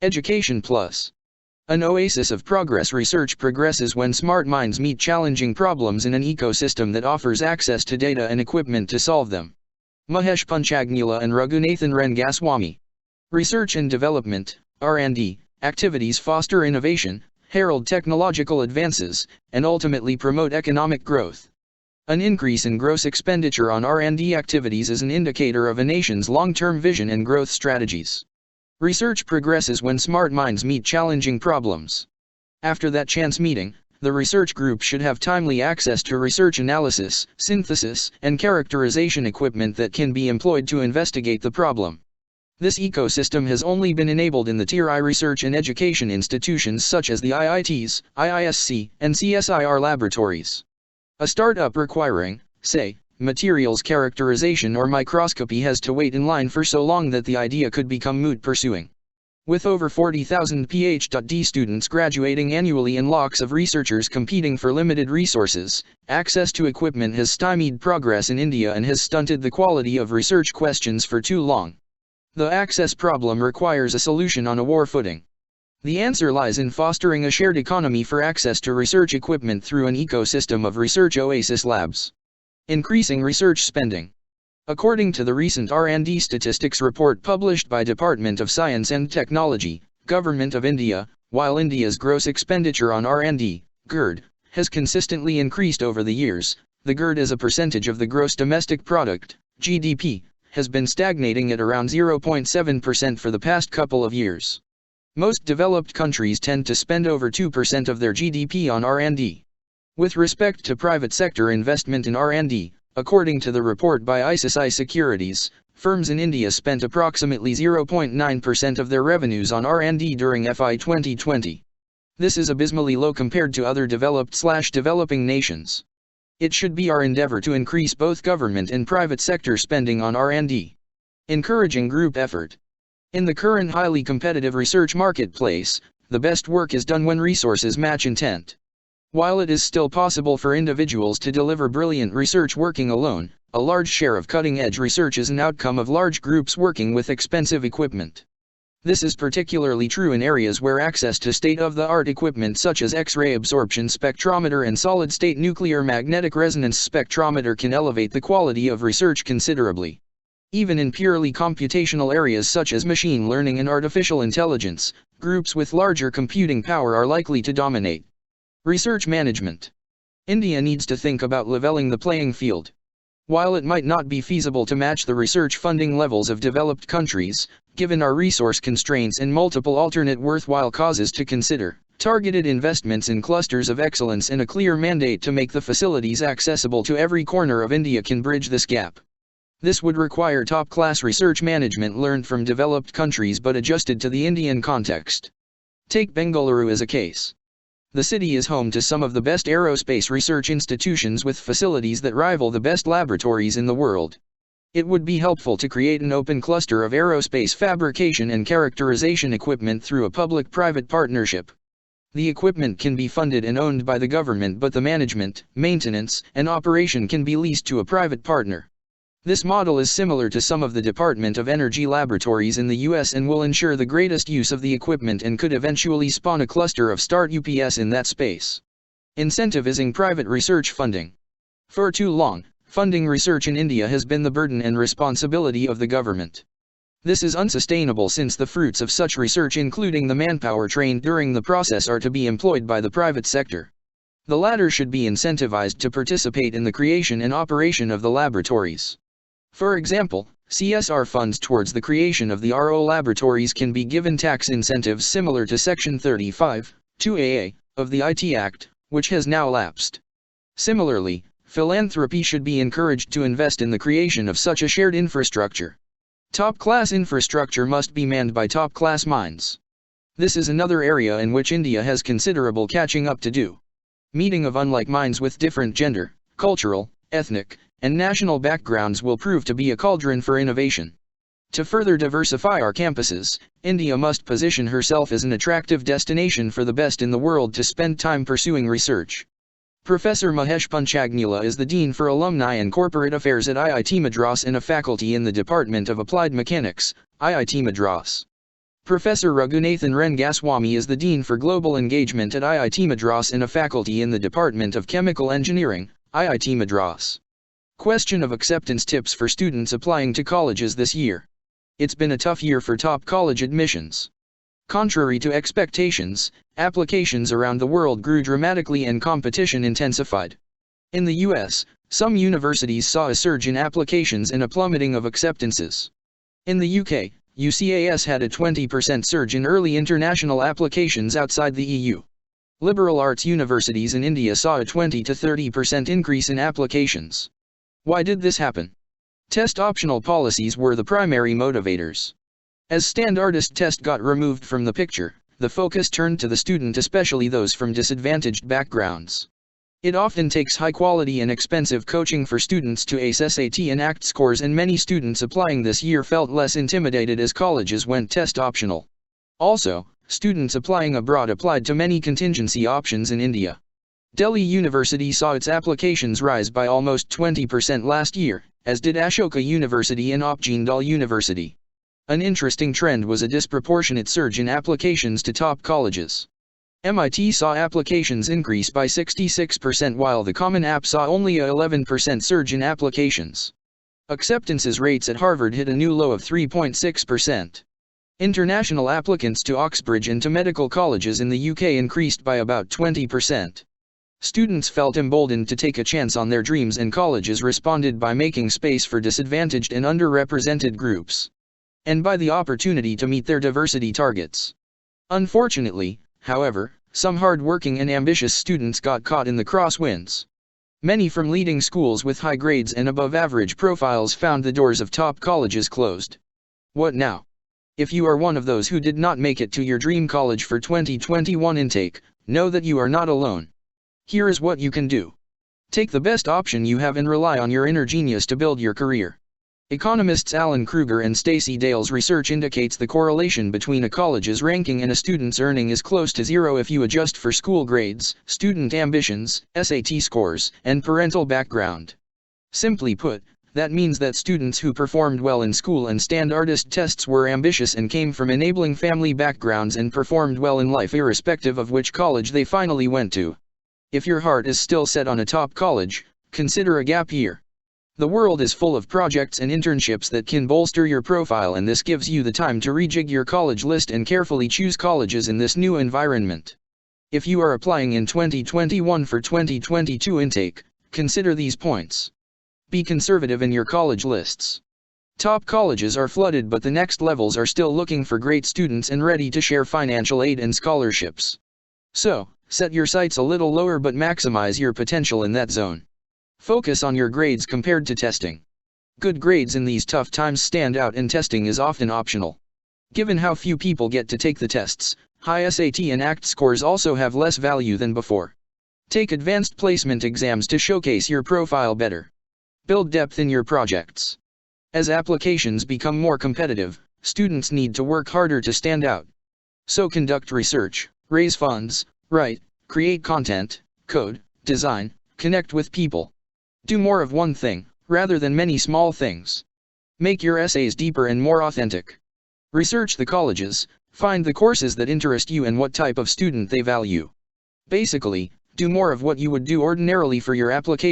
Education Plus. An oasis of progress. Research progresses when smart minds meet challenging problems in an ecosystem that offers access to data and equipment to solve them. Mahesh Panchagnula and Raghunathan Rangaswamy. Research and development, R&D, activities foster innovation, herald technological advances, and ultimately promote economic growth. An increase in gross expenditure on R&D activities is an indicator of a nation's long-term vision and growth strategies. Research progresses when smart minds meet challenging problems. After that chance meeting, the research group should have timely access to research analysis, synthesis, and characterization equipment that can be employed to investigate the problem. This ecosystem has only been enabled in the Tier I research and education institutions such as the IITs, IISc, and CSIR laboratories. A startup requiring, say, materials characterization or microscopy has to wait in line for so long that the idea could become moot pursuing. With over 40,000 PhD students graduating annually and lakhs of researchers competing for limited resources, access to equipment has stymied progress in India and has stunted the quality of research questions for too long. The access problem requires a solution on a war footing. The answer lies in fostering a shared economy for access to research equipment through an ecosystem of research oasis labs. Increasing research spending. According to the recent R&D statistics report published by Department of Science and Technology, Government of India, while India's gross expenditure on R&D, GERD, has consistently increased over the years, the GERD as a percentage of the gross domestic product, GDP, has been stagnating at around 0.7% for the past couple of years. Most developed countries tend to spend over 2% of their GDP on R&D. With respect to private sector investment in R&D, according to the report by ICICI Securities, firms in India spent approximately 0.9% of their revenues on R&D during FY 2020. This is abysmally low compared to other developed/developing nations. It should be our endeavor to increase both government and private sector spending on R&D. Encouraging group effort. In the current highly competitive research marketplace, the best work is done when resources match intent. While it is still possible for individuals to deliver brilliant research working alone, a large share of cutting-edge research is an outcome of large groups working with expensive equipment. This is particularly true in areas where access to state-of-the-art equipment such as X-ray absorption spectrometer and solid-state nuclear magnetic resonance spectrometer can elevate the quality of research considerably. Even in purely computational areas such as machine learning and artificial intelligence, groups with larger computing power are likely to dominate. Research management. India needs to think about leveling the playing field. While it might not be feasible to match the research funding levels of developed countries, given our resource constraints and multiple alternate worthwhile causes to consider, targeted investments in clusters of excellence and a clear mandate to make the facilities accessible to every corner of India can bridge this gap. This would require top-class research management learned from developed countries but adjusted to the Indian context. Take Bengaluru as a case. The city is home to some of the best aerospace research institutions with facilities that rival the best laboratories in the world. It would be helpful to create an open cluster of aerospace fabrication and characterization equipment through a public-private partnership. The equipment can be funded and owned by the government, but the management, maintenance, and operation can be leased to a private partner. This model is similar to some of the Department of Energy laboratories in the US and will ensure the greatest use of the equipment and could eventually spawn a cluster of start-ups in that space. Incentivizing private research funding. For too long, funding research in India has been the burden and responsibility of the government. This is unsustainable since the fruits of such research, including the manpower trained during the process, are to be employed by the private sector. The latter should be incentivized to participate in the creation and operation of the laboratories. For example, CSR funds towards the creation of the RO laboratories can be given tax incentives similar to Section 35, 2AA, of the IT Act, which has now lapsed. Similarly, philanthropy should be encouraged to invest in the creation of such a shared infrastructure. Top-class infrastructure must be manned by top-class minds. This is another area in which India has considerable catching up to do. Meeting of unlike minds with different gender, cultural, ethnic, and national backgrounds will prove to be a cauldron for innovation. To further diversify our campuses, India must position herself as an attractive destination for the best in the world to spend time pursuing research. Professor Mahesh Panchagnula is the Dean for Alumni and Corporate Affairs at IIT Madras and a faculty in the Department of Applied Mechanics, IIT Madras. Professor Raghunathan Rangaswamy is the Dean for Global Engagement at IIT Madras and a faculty in the Department of Chemical Engineering, IIT Madras. Question of acceptance tips for students applying to colleges this year. It's been a tough year for top college admissions. Contrary to expectations, applications around the world grew dramatically and competition intensified. In the US, some universities saw a surge in applications and a plummeting of acceptances. In the UK, UCAS had a 20% surge in early international applications outside the EU. Liberal arts universities in India saw a 20 to 30% increase in applications. Why did this happen? Test optional policies were the primary motivators. As standardist test got removed from the picture, the focus turned to the student, especially those from disadvantaged backgrounds. It often takes high quality and expensive coaching for students to ace SAT and ACT scores, and many students applying this year felt less intimidated as colleges went test optional. Also, students applying abroad applied to many contingency options in India. Delhi University saw its applications rise by almost 20% last year, as did Ashoka University and Opjindal University. An interesting trend was a disproportionate surge in applications to top colleges. MIT saw applications increase by 66% while the Common App saw only a 11% surge in applications. Acceptances rates at Harvard hit a new low of 3.6%. International applicants to Oxbridge and to medical colleges in the UK increased by about 20%. Students felt emboldened to take a chance on their dreams, and colleges responded by making space for disadvantaged and underrepresented groups, and by the opportunity to meet their diversity targets. Unfortunately, however, some hard-working and ambitious students got caught in the crosswinds. Many from leading schools with high grades and above-average profiles found the doors of top colleges closed. What now? If you are one of those who did not make it to your dream college for 2021 intake, know that you are not alone. Here is what you can do. Take the best option you have and rely on your inner genius to build your career. Economists Alan Kruger and Stacey Dale's research indicates the correlation between a college's ranking and a student's earning is close to zero if you adjust for school grades, student ambitions, SAT scores, and parental background. Simply put, that means that students who performed well in school and standardist tests were ambitious and came from enabling family backgrounds and performed well in life irrespective of which college they finally went to. If your heart is still set on a top college, consider a gap year. The world is full of projects and internships that can bolster your profile, and this gives you the time to rejig your college list and carefully choose colleges in this new environment. If you are applying in 2021 for 2022 intake, consider these points. Be conservative in your college lists. Top colleges are flooded, but the next levels are still looking for great students and ready to share financial aid and scholarships. So, set your sights a little lower but maximize your potential in that zone. Focus on your grades compared to testing. Good grades in these tough times stand out, and testing is often optional. Given how few people get to take the tests, high SAT and ACT scores also have less value than before. Take advanced placement exams to showcase your profile better. Build depth in your projects. As applications become more competitive, students need to work harder to stand out. So conduct research, raise funds, write, create content, code, design, connect with people. Do more of one thing, rather than many small things. Make your essays deeper and more authentic. Research the colleges, find the courses that interest you and what type of student they value. Basically, do more of what you would do ordinarily for your application.